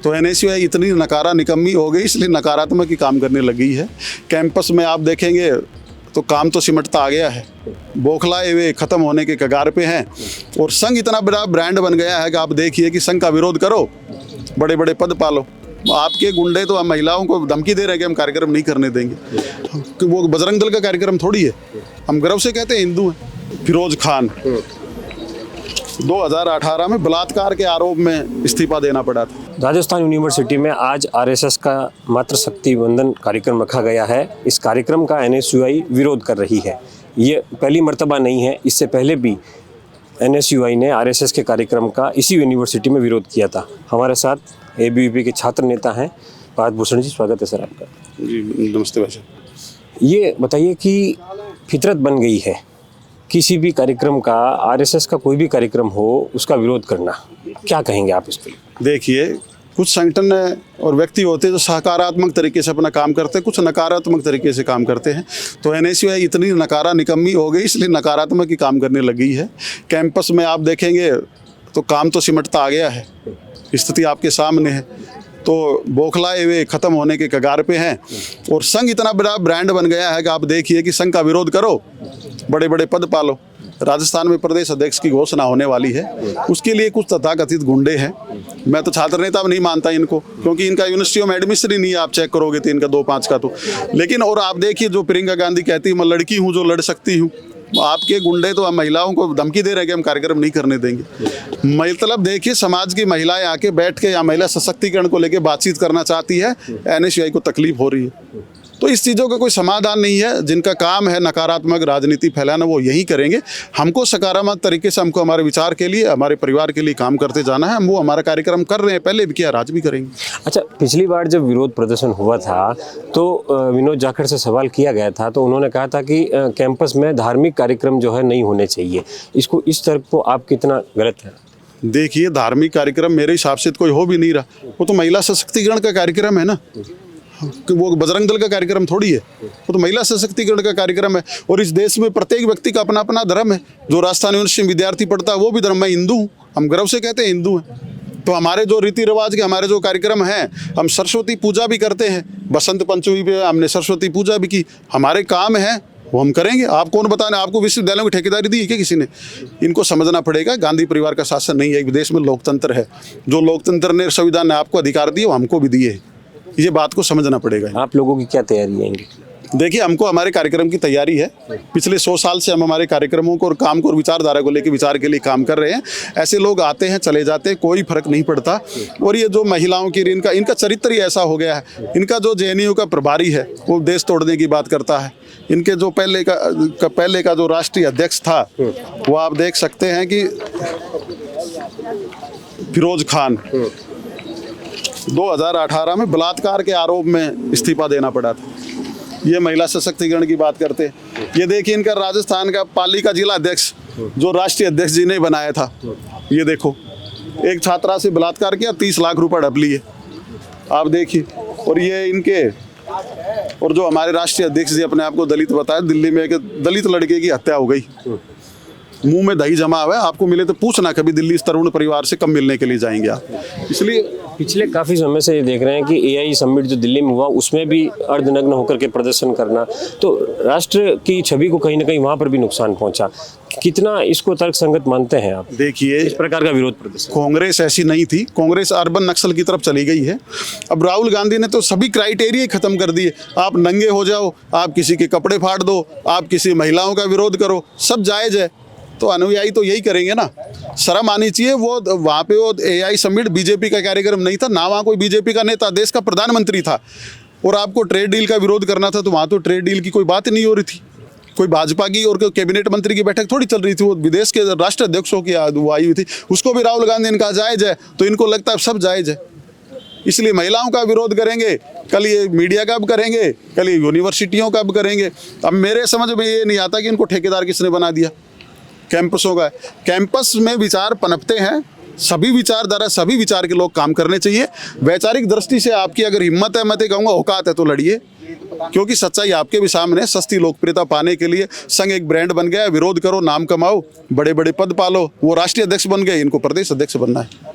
तो एनएसयूआई इतनी नकारा निकम्मी हो गई, इसलिए नकारात्मक ही काम करने लगी है। कैंपस में आप देखेंगे तो काम तो सिमटता आ गया है, बौखलाए हुए ख़त्म होने के कगार पे हैं। और संघ इतना बड़ा ब्रांड बन गया है कि आप देखिए कि संघ का विरोध करो, बड़े बड़े पद पालो। आपके गुंडे तो हम महिलाओं को धमकी दे रहे हैं कि हम कार्यक्रम नहीं करने देंगे, कि वो बजरंग दल का कार्यक्रम थोड़ी है। हम गर्व से कहते हैं हिंदू हैं। फिरोज खान 2018 में बलात्कार के आरोप में इस्तीफा देना पड़ा था। राजस्थान यूनिवर्सिटी में आज आरएसएस का मातृशक्ति वंदन कार्यक्रम रखा गया है। इस कार्यक्रम का एनएसयूआई विरोध कर रही है। ये पहली मर्तबा नहीं है, इससे पहले भी एनएसयूआई ने आरएसएस के कार्यक्रम का इसी यूनिवर्सिटी में विरोध किया था। हमारे साथ एबीवीपी के छात्र नेता हैं पार्थ भूषण जी, स्वागत है सर आपका। जी नमस्ते भाई। ये बताइए कि फितरत बन गई है किसी भी कार्यक्रम का, आरएसएस का कोई भी कार्यक्रम हो उसका विरोध करना, क्या कहेंगे आप इस पर? देखिए, कुछ संगठन और व्यक्ति होते हैं जो सकारात्मक तरीके से अपना काम करते हैं, कुछ नकारात्मक तरीके से काम करते हैं। तो एनएसयूआई इतनी नकारा निकम्मी हो गई, इसलिए नकारात्मक ही काम करने लगी है। कैंपस में आप देखेंगे तो काम तो सिमटता आ गया है, स्थिति आपके सामने है। तो बौखलाए हुए ख़त्म होने के कगार पे हैं। और संघ इतना बड़ा ब्रांड बन गया है कि आप देखिए कि संघ का विरोध करो, बड़े बड़े पद पालो। राजस्थान में प्रदेश अध्यक्ष की घोषणा होने वाली है, उसके लिए कुछ तथाकथित गुंडे हैं। मैं तो छात्र नेता नहीं मानता इनको, क्योंकि इनका यूनिवर्सिटी में एडमिशन ही नहीं है। आप चेक करोगे तो इनका 2-5 का तो। लेकिन और आप देखिए, जो प्रियंका गांधी कहती है मैं लड़की हूँ जो लड़ सकती हूँ, आपके गुंडे तो हम महिलाओं को धमकी दे रहे हैं कि हम कार्यक्रम नहीं करने देंगे। मतलब देखिए, समाज की महिलाएं आके बैठ के या महिला सशक्तिकरण को लेकर बातचीत करना चाहती है, एनएसयूआई को तकलीफ हो रही है। तो इस चीज़ों का कोई समाधान नहीं है। जिनका काम है नकारात्मक राजनीति फैलाना, वो यही करेंगे। हमको सकारात्मक तरीके से, हमको हमारे विचार के लिए, हमारे परिवार के लिए काम करते जाना है। हम वो हमारा कार्यक्रम कर रहे हैं, पहले भी किया, आज भी करेंगे। अच्छा, पिछली बार जब विरोध प्रदर्शन हुआ था तो विनोद जाखड़ से सवाल किया गया था, तो उन्होंने कहा था कि कैंपस में धार्मिक कार्यक्रम जो है नहीं होने चाहिए। इसको, इस तर्क को आप कितना गलत है? देखिए, धार्मिक कार्यक्रम मेरे हिसाब से कोई हो भी नहीं रहा। वो तो महिला सशक्तिकरण का कार्यक्रम है ना, कि वो बजरंग दल का कार्यक्रम थोड़ी है। वो तो महिला सशक्तिकरण का कार्यक्रम है। और इस देश में प्रत्येक व्यक्ति का अपना अपना धर्म है। जो राजस्थान यूनिवर्सिटी में विद्यार्थी पढ़ता है वो भी धर्म, मैं हिंदू हूँ, हम गर्व से कहते हैं हिंदू हैं। तो हमारे जो रीति रिवाज के, हमारे जो कार्यक्रम हैं, हम सरस्वती पूजा भी करते हैं। बसंत पंचमी पे हमने सरस्वती पूजा भी की। हमारे काम है, वो हम करेंगे। आप कौन बताने? आपको विश्वविद्यालयों की ठेकेदारी दी है क्या किसी ने? इनको समझना पड़ेगा, गांधी परिवार का शासन नहीं है, एक देश में लोकतंत्र है। जो लोकतंत्र ने, संविधान ने आपको अधिकार दिए, वो हमको भी दिए। ये बात को समझना पड़ेगा। आप लोगों की क्या तैयारी है? देखिए, हमको हमारे कार्यक्रम की तैयारी है। पिछले 100 साल से हम हमारे कार्यक्रमों को और काम को और विचारधारा को लेकर विचार के लिए काम कर रहे हैं। ऐसे लोग आते हैं, चले जाते हैं, कोई फर्क नहीं पड़ता। और ये जो महिलाओं की, इनका चरित्र ही ऐसा हो गया है। इनका जो जेएनयू का प्रभारी है, वो देश तोड़ने की बात करता है। इनके जो पहले का जो राष्ट्रीय अध्यक्ष था, वो आप देख सकते हैं कि फिरोज खान 2018 में बलात्कार के आरोप में इस्तीफा देना पड़ा था। ये महिला सशक्तिकरण की बात करते हैं। ये देखिए, इनका राजस्थान का पाली का जिला अध्यक्ष, जो राष्ट्रीय अध्यक्ष जी ने बनाया था, ये देखो, एक छात्रा से बलात्कार किया, 30 लाख रुपए हड़प लिए। आप देखिए। और ये इनके, और जो हमारे राष्ट्रीय अध्यक्ष जी अपने आप को दलित बताए, दिल्ली में एक दलित लड़के की हत्या हो गई। मुंह में दही जमा हुआ है, आपको मिले तो पूछना कभी, दिल्ली इस तरुण परिवार से कब मिलने के लिए जाएंगे आप। इसलिए पिछले काफ़ी समय से ये देख रहे हैं कि एआई समिट जो दिल्ली में हुआ, उसमें भी अर्धनग्न होकर के प्रदर्शन करना, तो राष्ट्र की छवि को कहीं ना कहीं वहाँ पर भी नुकसान पहुँचा। कितना इसको तर्कसंगत मानते हैं आप? देखिए, इस प्रकार का विरोध प्रदर्शन, कांग्रेस ऐसी नहीं थी। कांग्रेस अर्बन नक्सल की तरफ चली गई है। अब राहुल गांधी ने तो सभी क्राइटेरिया खत्म कर दिए। आप नंगे हो जाओ, आप किसी के कपड़े फाड़ दो, आप किसी महिलाओं का विरोध करो, सब जायज़ है। तो अनुयायी तो यही करेंगे ना। शर्म आनी चाहिए। वो वहाँ पे वो एआई समिट बीजेपी का कार्यक्रम नहीं था ना, वहाँ कोई बीजेपी का नेता, देश का प्रधानमंत्री था। और आपको ट्रेड डील का विरोध करना था, तो वहाँ तो ट्रेड डील की कोई बात नहीं हो रही थी। कोई भाजपा की और कैबिनेट मंत्री की बैठक थोड़ी चल रही थी। वो विदेश के राष्ट्र अध्यक्षों की वो आई हुई थी, उसको भी राहुल गांधी ने कहा जायज़ है। तो इनको लगता है सब जायज़ है, इसलिए महिलाओं का विरोध करेंगे। कल ये मीडिया का भी करेंगे, कल ये यूनिवर्सिटियों का भी करेंगे। अब मेरे समझ में ये नहीं आता कि इनको ठेकेदार किसने बना दिया कैंपसों का। कैंपस में विचार पनपते हैं, सभी विचारधारा, सभी विचार के लोग काम करने चाहिए। वैचारिक दृष्टि से आपकी अगर हिम्मत है, मैं तो कहूँगा औकात है, तो लड़िए, क्योंकि सच्चाई आपके भी सामने। सस्ती लोकप्रियता पाने के लिए संघ एक ब्रांड बन गया। विरोध करो, नाम कमाओ, बड़े बड़े पद पालो। वो राष्ट्रीय अध्यक्ष बन गए, इनको प्रदेश अध्यक्ष बनना है।